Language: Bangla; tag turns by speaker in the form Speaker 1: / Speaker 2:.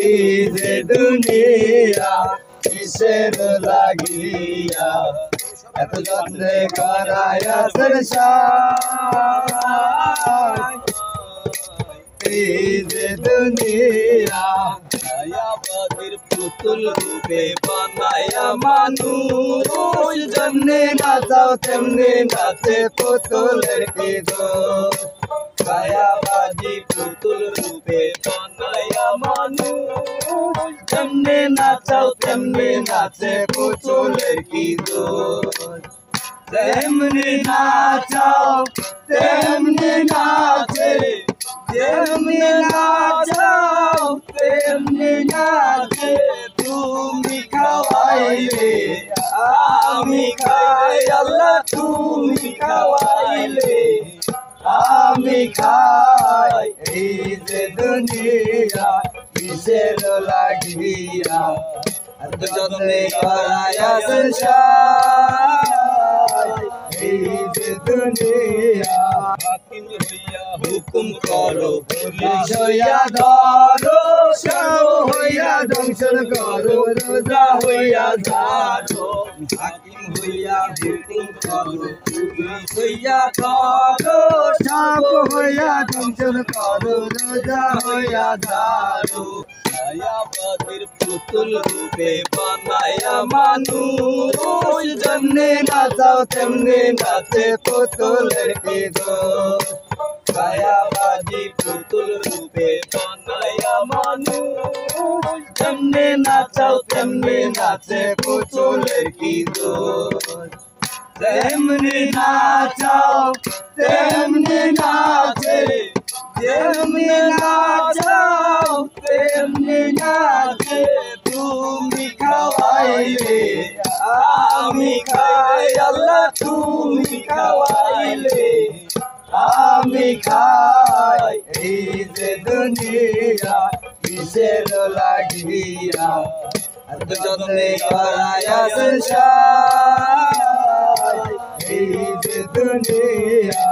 Speaker 1: এই যে দুনিয়া কিসের লাগিয়া এত যত্নে করায়া সংসার এই যে দুনিয়া মায়াবাদীর পুতুল রূপে বানায়া মানুষ যেমনি নাচাও তেমনি নাচে পুতুলের কি দোষ মায়াবাদী পুতুল রূপে বানায়া মানুষ যেমনি নাচাও তেমনি নাচে পুতুলের কি দোষ তেমনি নাচাও তেমনি নাচে তেমনি নাচাও তেমনি নাচে তুমি খাওয়াইলে আমি খাই আল্লাহ তুমি খাওয়াইলে আমি খাই এই যে দুনিয়া কিসের লাগিয়া এত যত্নে করায়া সংসার এই যে দুনিয়া হাকিম হইয়া হুকুম করো পুলিশ হইয়া ধরো শাহ হইয়া দংশন করো রোজা হইয়া ঝাড়ো হাকিম হইয়া হুকুম করো পুলিশ হইয়া ধরো শাহ হইয়া দংশন করো রোজা হইয়া ঝাড়ো মায়াবাদীর পুতুল রূপে বানায়া মানুষ যেমনি নাচাও তেমনি নাচে পুতুলের কি দোষ মায়াবাদী পুতুল রূপে বানায়া মানুষ যেমনি নাচাও তেমনি নাচে পুতুলের কি দোষ তেমনি নাচাও তেমনি নাচে তেমনি নাচাও তেমনি নাচে তুমি খাওয়াইলে আমি খাই আল্লাহ তুমি খাওয়াইলে আমি খাই এই যে দুনিয়া কিসের লাগিয়া এত যত্নে করায়া সংসার এই যে দুনিয়া